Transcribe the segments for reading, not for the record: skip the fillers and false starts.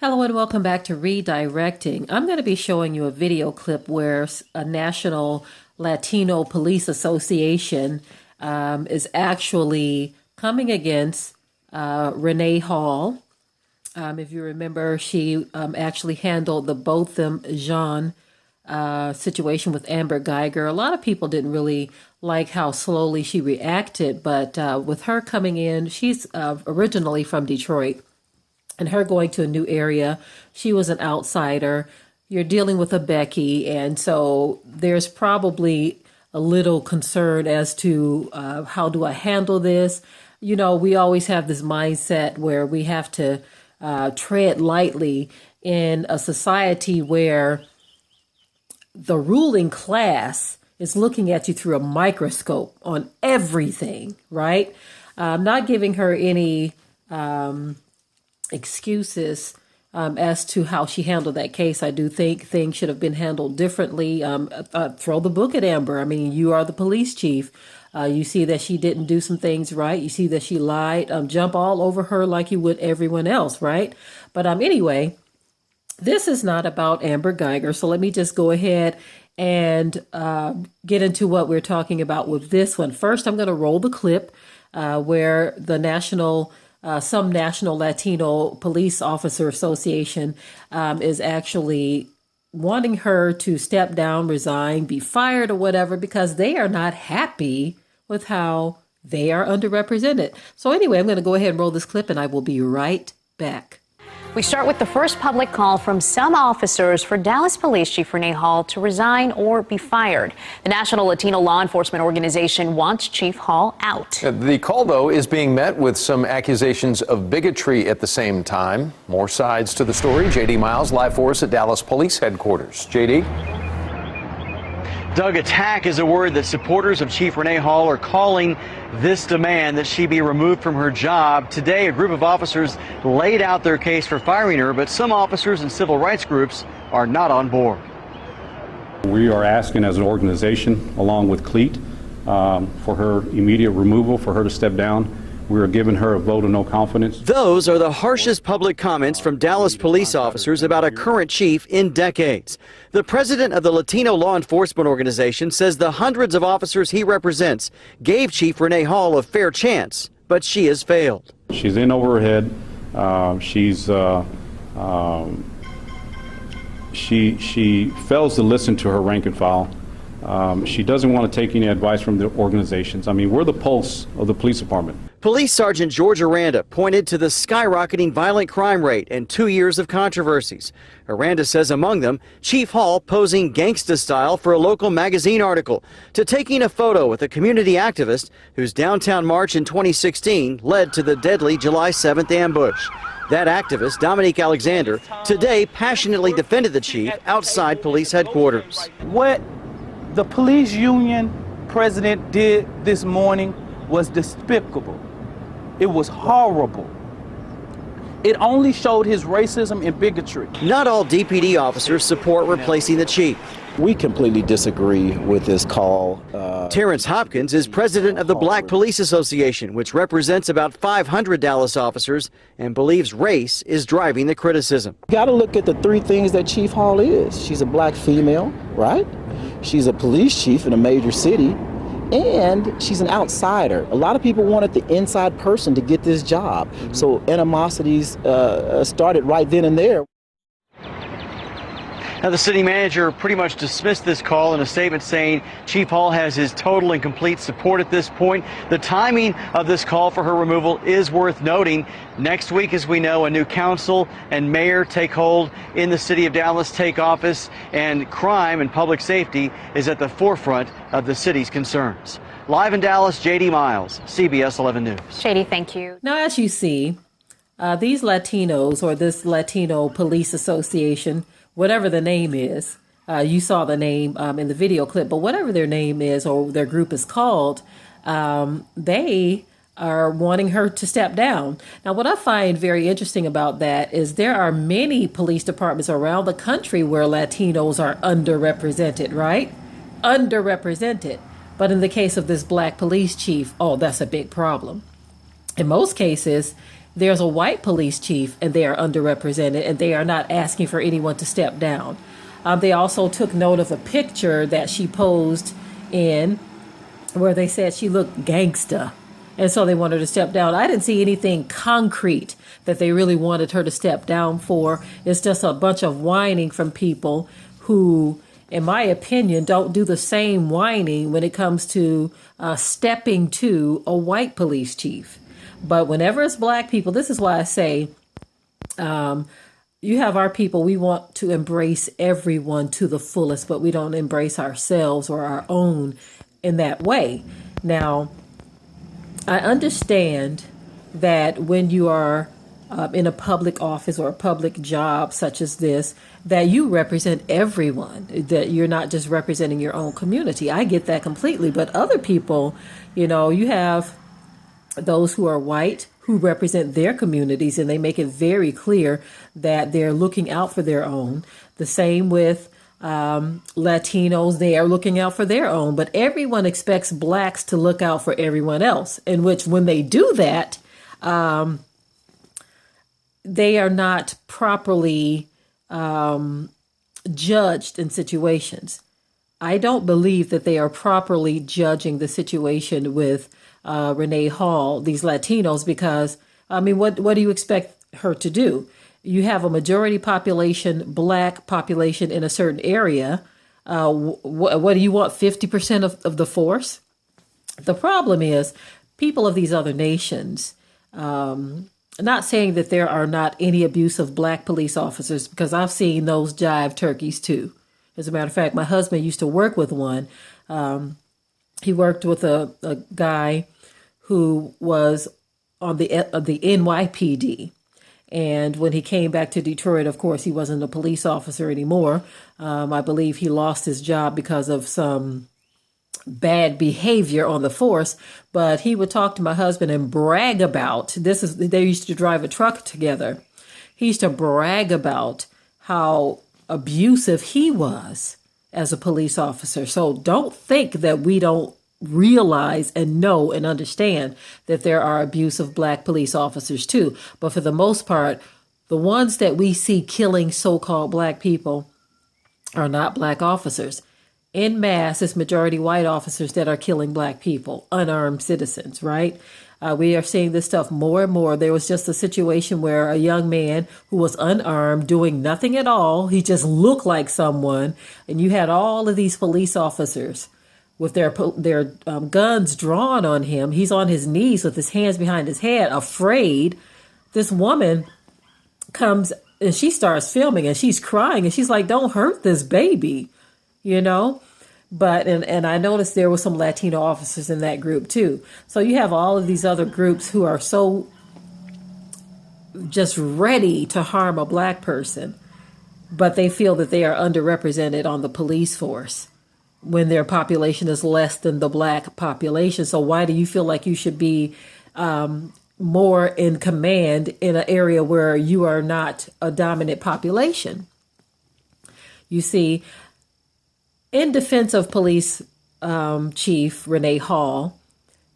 Hello and welcome back to Redirecting. I'm going to be showing you a video clip where a National Latino Police Association is actually coming against Renee Hall. If you remember, she actually handled the Botham Jean situation with Amber Geiger. A lot of people didn't really like how slowly she reacted, but with her coming in, she's originally from Detroit. And her going to a new area, she was an outsider. You're dealing with a Becky, and so there's probably a little concern as to how do I handle this. You know, we always have this mindset where we have to tread lightly in a society where the ruling class is looking at you through a microscope on everything, right? I'm not giving her any excuses as to how she handled that case. I do think things should have been handled differently. Throw the book at Amber. I mean, you are the police chief. You see that she didn't do some things right. You see that she lied. Jump all over her like you would everyone else, right? But anyway, this is not about Amber Geiger. So let me just go ahead and get into what we're talking about with this one. First, I'm going to roll the clip where the some National Latino Police Officer Association is actually wanting her to step down, resign, be fired or whatever, because they are not happy with how they are underrepresented. So anyway, I'm going to go ahead and roll this clip and I will be right back. We start with the first public call from some officers for Dallas Police Chief Renee Hall to resign or be fired. The National Latino Law Enforcement Organization wants Chief Hall out. The call, though, is being met with some accusations of bigotry at the same time. More sides to the story. J.D. Miles, live for us at Dallas Police Headquarters. J.D.? Doug, attack is a word that supporters of Chief Renee Hall are calling this demand that she be removed from her job. Today, a group of officers laid out their case for firing her, but some officers and civil rights groups are not on board. We are asking as an organization, along with CLEAT, for her immediate removal, for her to step down. We are giving her a vote of no confidence. Those are the harshest public comments from Dallas police officers about a current chief in decades. The president of the Latino Law Enforcement Organization says the hundreds of officers he represents gave Chief Renee Hall a fair chance, but she has failed. She's in over her head. She fails to listen to her rank and file. She doesn't want to take any advice from the organizations. I mean, we're the pulse of the police department. Police Sergeant George Aranda pointed to the skyrocketing violent crime rate and 2 years of controversies. Aranda says among them, Chief Hall posing gangsta style for a local magazine article, to taking a photo with a community activist whose downtown march in 2016 led to the deadly July 7th ambush. That activist, Dominique Alexander, today passionately defended the chief outside police headquarters. What the police union president did this morning was despicable. It was horrible. It only showed his racism and bigotry. Not all DPD officers support replacing the chief. We completely disagree with this call. Terrence Hopkins is president of the Black Police Association, which represents about 500 Dallas officers, and believes race is driving the criticism. You got to look at the three things that Chief Hall is. She's a black female, right? She's a police chief in a major city, and she's an outsider. A lot of people wanted the inside person to get this job. So animosities started right then and there. Now, the city manager pretty much dismissed this call in a statement saying Chief Hall has his total and complete support at this point. The timing of this call for her removal is worth noting. Next week, as we know, a new council and mayor take hold in the city of Dallas, take office, and crime and public safety is at the forefront of the city's concerns. Live in Dallas, J.D. Miles, CBS 11 News. JD, thank you. Now, as you see, these Latinos, or this Latino Police Association, whatever the name is, you saw the name in the video clip, but whatever their name is or their group is called, they are wanting her to step down. Now, what I find very interesting about that is there are many police departments around the country where Latinos are underrepresented, right? Underrepresented. But in the case of this black police chief, oh, that's a big problem. In most cases, there's a white police chief and they are underrepresented and they are not asking for anyone to step down. They also took note of a picture that she posed in where they said she looked gangsta. And so they wanted her to step down. I didn't see anything concrete that they really wanted her to step down for. It's just a bunch of whining from people who, in my opinion, don't do the same whining when it comes to stepping to a white police chief. But whenever it's black people, this is why I say you have our people, we want to embrace everyone to the fullest, but we don't embrace ourselves or our own in that way. Now, I understand that when you are in a public office or a public job such as this, that you represent everyone, that you're not just representing your own community. I get that completely. But other people, you know, you have those who are white who represent their communities, and they make it very clear that they're looking out for their own. The same with Latinos, they are looking out for their own, but everyone expects blacks to look out for everyone else, in which when they do that, they are not properly judged in situations. I don't believe that they are properly judging the situation with Renee Hall, these Latinos, because, I mean, what do you expect her to do? You have a majority population, black population in a certain area. What do you want, 50% of the force? The problem is people of these other nations, not saying that there are not any abuse of black police officers, because I've seen those jive turkeys too. As a matter of fact, my husband used to work with one. He worked with a guy who was on the NYPD. And when he came back to Detroit, of course, he wasn't a police officer anymore. I believe he lost his job because of some bad behavior on the force. But he would talk to my husband and brag about, they used to drive a truck together. He used to brag about how abusive he was as a police officer. So don't think that we don't realize and know and understand that there are abusive black police officers too. But for the most part, the ones that we see killing so-called black people are not black officers. En masse, it's majority white officers that are killing black people, unarmed citizens, right? We are seeing this stuff more and more. There was just a situation where a young man who was unarmed, doing nothing at all, he just looked like someone, and you had all of these police officers with their guns drawn on him. He's on his knees with his hands behind his head, afraid. This woman comes and she starts filming and she's crying and she's like, "Don't hurt this baby," you know? But, and I noticed there were some Latino officers in that group too. So you have all of these other groups who are so just ready to harm a black person, but they feel that they are underrepresented on the police force when their population is less than the black population. So why do you feel like you should be more in command in an area where you are not a dominant population? You see, in defense of police chief Renee Hall,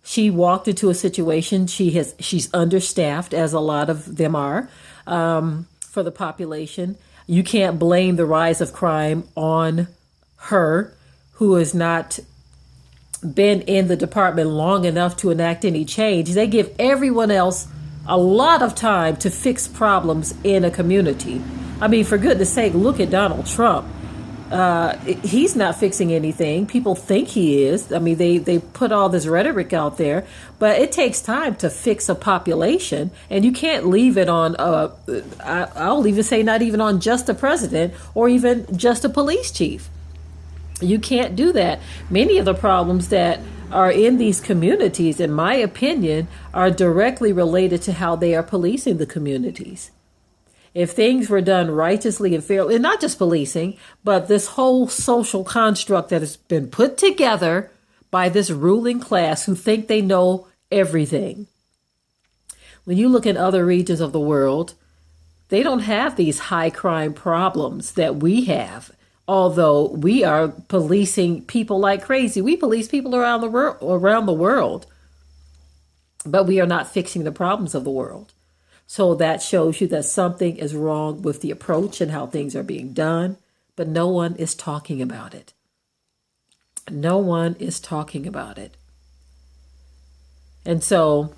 she walked into a situation. She's understaffed, as a lot of them are, for the population. You can't blame the rise of crime on her, who has not been in the department long enough to enact any change. They give everyone else a lot of time to fix problems in a community. I mean, for goodness sake, look at Donald Trump. He's not fixing anything. People think he is. I mean, they put all this rhetoric out there, but it takes time to fix a population, and you can't leave it on, I'll even say not even on just a president or even just a police chief. You can't do that. Many of the problems that are in these communities, in my opinion, are directly related to how they are policing the communities. If things were done righteously and fairly, and not just policing, but this whole social construct that has been put together by this ruling class who think they know everything. When you look in other regions of the world, they don't have these high crime problems that we have. Although we are policing people like crazy. We police people around the world, but we are not fixing the problems of the world. So that shows you that something is wrong with the approach and how things are being done, but no one is talking about it. No one is talking about it. And so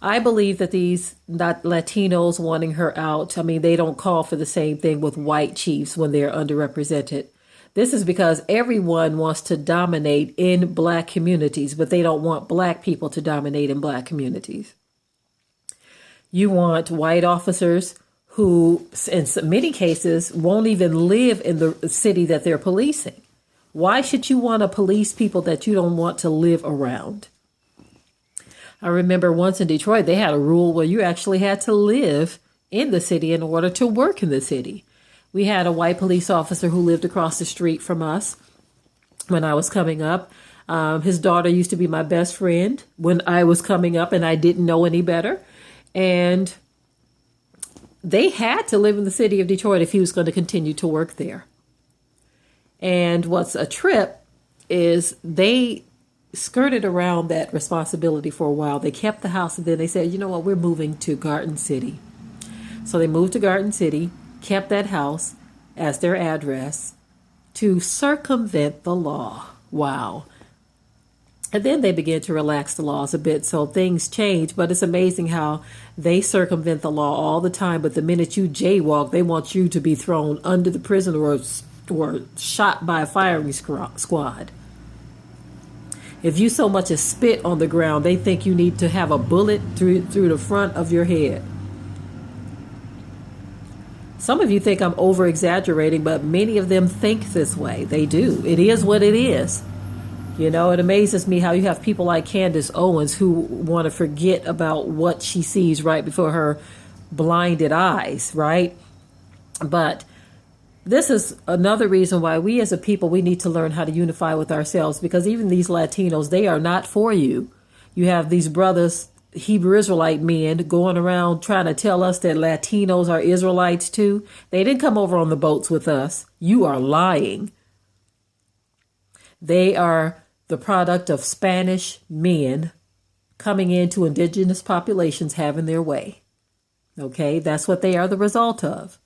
I believe that these not Latinos wanting her out, I mean, they don't call for the same thing with white chiefs when they're underrepresented. This is because everyone wants to dominate in black communities, but they don't want black people to dominate in black communities. You want white officers who, in many cases, won't even live in the city that they're policing. Why should you want to police people that you don't want to live around? I remember once in Detroit, they had a rule where you actually had to live in the city in order to work in the city. We had a white police officer who lived across the street from us when I was coming up. His daughter used to be my best friend when I was coming up and I didn't know any better. And they had to live in the city of Detroit if he was going to continue to work there. And what's a trip is they skirted around that responsibility for a while. They kept the house and then they said, you know what, we're moving to Garden City. So they moved to Garden City, kept that house as their address to circumvent the law. Wow. And then they began to relax the laws a bit, so things change. But it's amazing how they circumvent the law all the time. But the minute you jaywalk, they want you to be thrown under the prison or shot by a firing squad. If you so much as spit on the ground, they think you need to have a bullet through the front of your head. Some of you think I'm over-exaggerating, but many of them think this way. They do. It is what it is. You know, it amazes me how you have people like Candace Owens who want to forget about what she sees right before her blinded eyes, right? But this is another reason why we as a people, we need to learn how to unify with ourselves, because even these Latinos, they are not for you. You have these brothers, Hebrew Israelite men, going around trying to tell us that Latinos are Israelites too. They didn't come over on the boats with us. You are lying. They are the product of Spanish men coming into indigenous populations having their way. Okay, that's what they are the result of.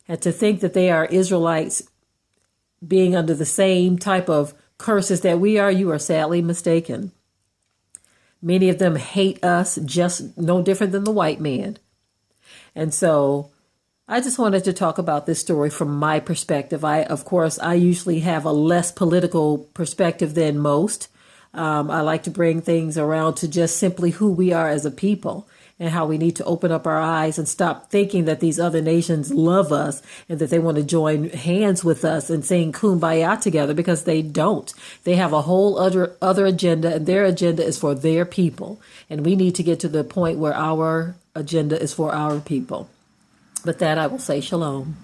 And to think that they are Israelites being under the same type of curses that we are, you are sadly mistaken. Many of them hate us just no different than the white man. And so I just wanted to talk about this story from my perspective. Of course, I usually have a less political perspective than most. I like to bring things around to just simply who we are as a people and how we need to open up our eyes and stop thinking that these other nations love us and that they want to join hands with us and sing Kumbaya together, because they don't. They have a whole other agenda, and their agenda is for their people. And we need to get to the point where our agenda is for our people. With that, I will say shalom.